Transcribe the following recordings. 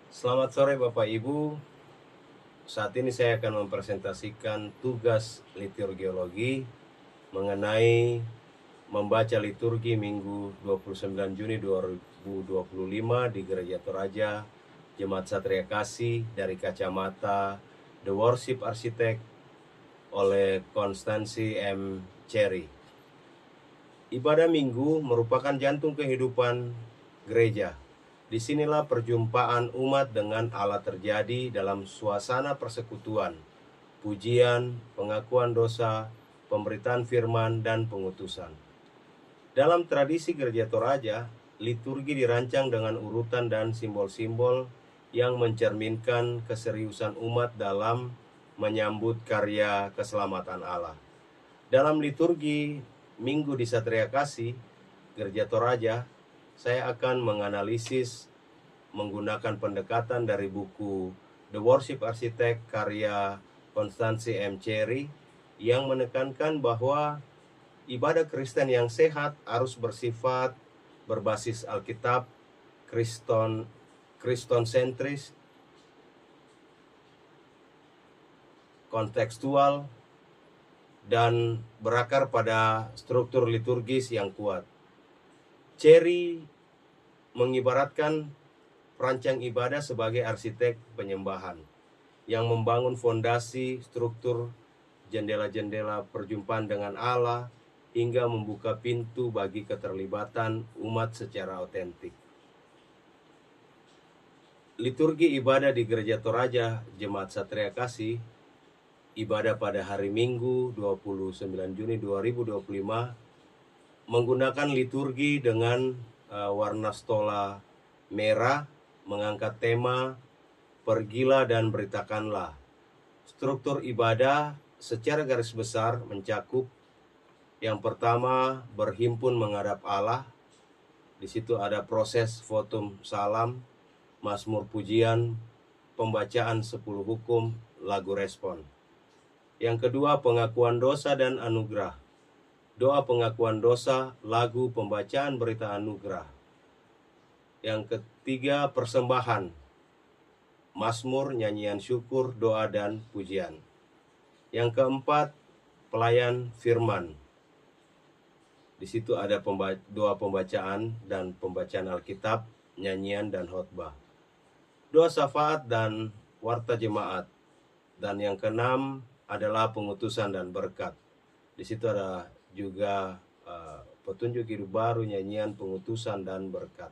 Selamat sore Bapak Ibu. Saat ini saya akan mempresentasikan tugas liturgiologi mengenai membaca liturgi Minggu 29 Juni 2025 di Gereja Toraja, Jemaat Satria Kasih dari kacamata The Worship Architect oleh Konstansi M. Cherry. Ibadah Minggu merupakan jantung kehidupan gereja. Disinilah perjumpaan umat dengan Allah terjadi dalam suasana persekutuan, pujian, pengakuan dosa, pemberitaan firman, dan pengutusan. Dalam tradisi Gereja Toraja, liturgi dirancang dengan urutan dan simbol-simbol yang mencerminkan keseriusan umat dalam menyambut karya keselamatan Allah. Dalam liturgi Minggu di Satria Kasih, Gereja Toraja, saya akan menganalisis menggunakan pendekatan dari buku The Worship Architect karya Konstansi M. Cherry yang menekankan bahwa ibadah Kristen yang sehat harus bersifat berbasis Alkitab, Kristonsentris, kontekstual, dan berakar pada struktur liturgis yang kuat. Cherry mengibaratkan perancang ibadah sebagai arsitek penyembahan yang membangun fondasi struktur jendela-jendela perjumpaan dengan Allah hingga membuka pintu bagi keterlibatan umat secara otentik. Liturgi ibadah di Gereja Toraja Jemaat Satria Kasih, ibadah pada hari Minggu 29 Juni 2025 menggunakan liturgi dengan warna stola merah, mengangkat tema pergilah dan beritakanlah. Struktur ibadah secara garis besar mencakup yang pertama berhimpun menghadap Allah. Di situ ada proses votum salam, mazmur pujian, pembacaan 10 hukum, lagu respon. Yang kedua pengakuan dosa dan anugerah. Doa pengakuan dosa, lagu pembacaan berita anugerah. Yang ketiga persembahan, mazmur, nyanyian syukur, doa, dan pujian. Yang keempat pelayan firman. Di situ ada doa pembacaan dan pembacaan Alkitab, nyanyian, dan khotbah. Doa syafaat dan warta jemaat. Dan yang keenam adalah pengutusan dan berkat. Di situ ada juga petunjuk hidup baru, nyanyian, pengutusan, dan berkat.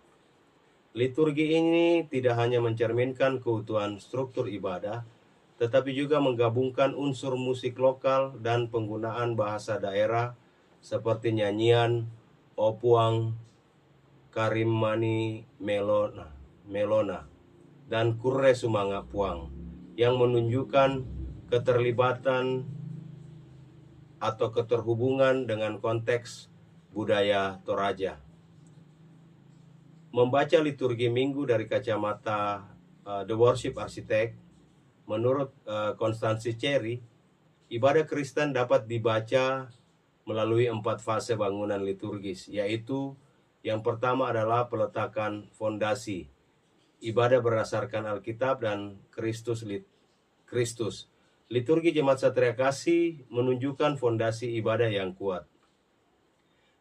Liturgi ini tidak hanya mencerminkan keutuhan struktur ibadah, tetapi juga menggabungkan unsur musik lokal dan penggunaan bahasa daerah seperti nyanyian Opuang, Karimani Melona, dan Kurre Sumanga Puang yang menunjukkan keterlibatan atau keterhubungan dengan konteks budaya Toraja. Membaca liturgi Minggu dari kacamata The Worship Architect, menurut Konstansi Cherry, ibadah Kristen dapat dibaca melalui 4 fase bangunan liturgis, yaitu yang pertama adalah peletakan fondasi, ibadah berdasarkan Alkitab dan Kristus. Liturgi Jemaat Satria Kasih menunjukkan fondasi ibadah yang kuat.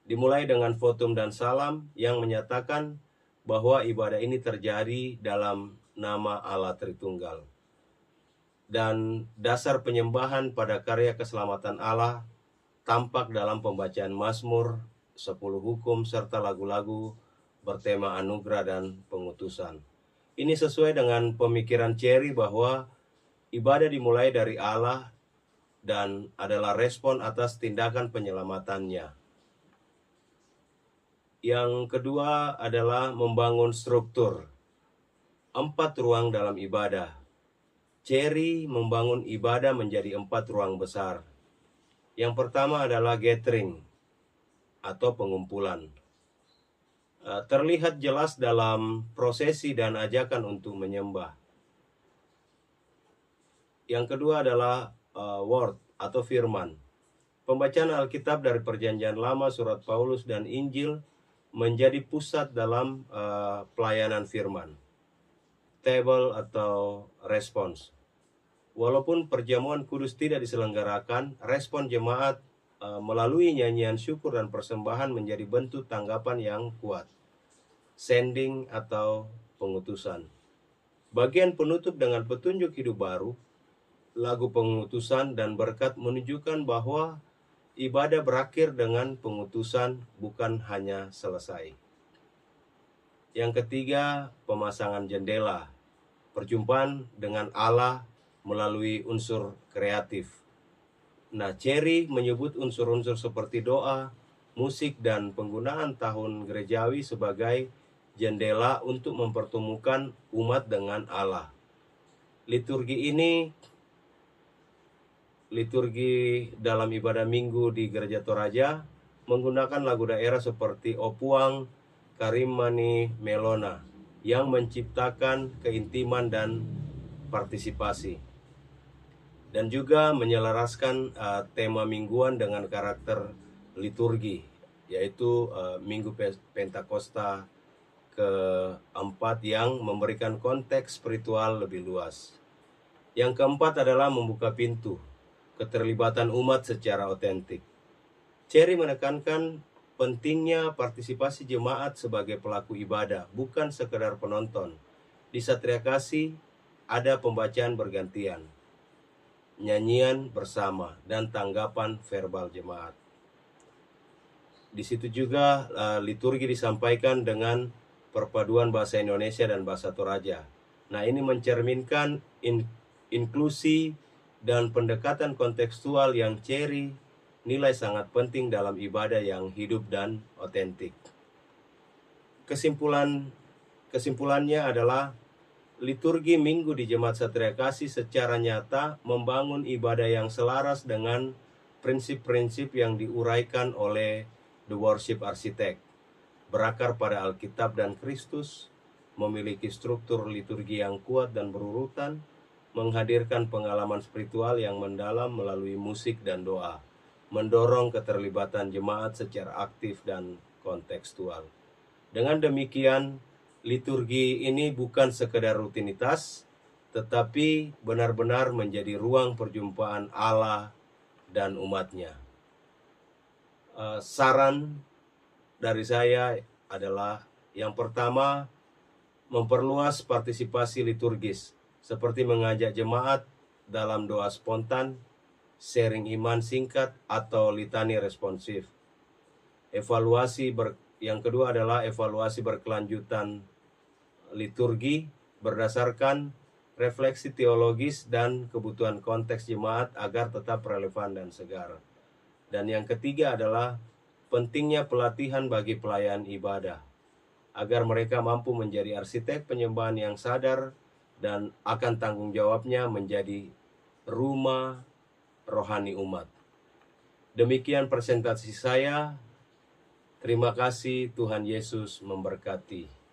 Dimulai dengan votum dan salam yang menyatakan bahwa ibadah ini terjadi dalam nama Allah Tritunggal. Dan dasar penyembahan pada karya keselamatan Allah tampak dalam pembacaan mazmur, 10 hukum, serta lagu-lagu bertema anugerah dan pengutusan. Ini sesuai dengan pemikiran Cherry bahwa ibadah dimulai dari Allah dan adalah respon atas tindakan penyelamatannya. Yang kedua adalah membangun struktur. 4 ruang dalam ibadah. Cherry membangun ibadah menjadi 4 ruang besar. Yang pertama adalah gathering atau pengumpulan. Terlihat jelas dalam prosesi dan ajakan untuk menyembah. Yang kedua adalah word atau firman. Pembacaan Alkitab dari Perjanjian Lama, surat Paulus dan Injil menjadi pusat dalam pelayanan firman. table atau respons. Walaupun perjamuan kudus tidak diselenggarakan, respon jemaat melalui nyanyian syukur dan persembahan menjadi bentuk tanggapan yang kuat. Sending atau pengutusan. Bagian penutup dengan petunjuk hidup baru, lagu pengutusan dan berkat menunjukkan bahwa ibadah berakhir dengan pengutusan, bukan hanya selesai. Yang ketiga, pemasangan jendela. Perjumpaan dengan Allah melalui unsur kreatif. Nah, Cherry menyebut unsur-unsur seperti doa, musik, dan penggunaan tahun gerejawi sebagai jendela untuk mempertemukan umat dengan Allah. Liturgi dalam ibadah minggu di Gereja Toraja menggunakan lagu daerah seperti Opuang, Karimani Melona yang menciptakan keintiman dan partisipasi, dan juga menyelaraskan tema mingguan dengan karakter liturgi, yaitu Minggu Pentakosta keempat yang memberikan konteks spiritual lebih luas. Yang keempat adalah membuka pintu keterlibatan umat secara otentik. Cherry menekankan pentingnya partisipasi jemaat sebagai pelaku ibadah, bukan sekedar penonton. Di Satria Kasih ada pembacaan bergantian, nyanyian bersama, dan tanggapan verbal jemaat. Di situ juga liturgi disampaikan dengan perpaduan bahasa Indonesia dan bahasa Toraja. Nah, ini mencerminkan inklusi dan pendekatan kontekstual yang Cherry nilai sangat penting dalam ibadah yang hidup dan otentik. Kesimpulannya adalah liturgi minggu di Jemaat Satria Kasih secara nyata membangun ibadah yang selaras dengan prinsip-prinsip yang diuraikan oleh The Worship Architect, berakar pada Alkitab dan Kristus, memiliki struktur liturgi yang kuat dan berurutan, menghadirkan pengalaman spiritual yang mendalam melalui musik dan doa, mendorong keterlibatan jemaat secara aktif dan kontekstual. Dengan demikian, liturgi ini bukan sekedar rutinitas, tetapi benar-benar menjadi ruang perjumpaan Allah dan umatnya. Saran dari saya adalah yang pertama, memperluas partisipasi liturgis, seperti mengajak jemaat dalam doa spontan, sharing iman singkat, atau litani responsif. Yang kedua adalah evaluasi berkelanjutan liturgi berdasarkan refleksi teologis dan kebutuhan konteks jemaat agar tetap relevan dan segar. Dan yang ketiga adalah pentingnya pelatihan bagi pelayan ibadah, agar mereka mampu menjadi arsitek penyembahan yang sadar dan akan tanggung jawabnya menjadi rumah rohani umat. Demikian presentasi saya. Terima kasih, Tuhan Yesus memberkati.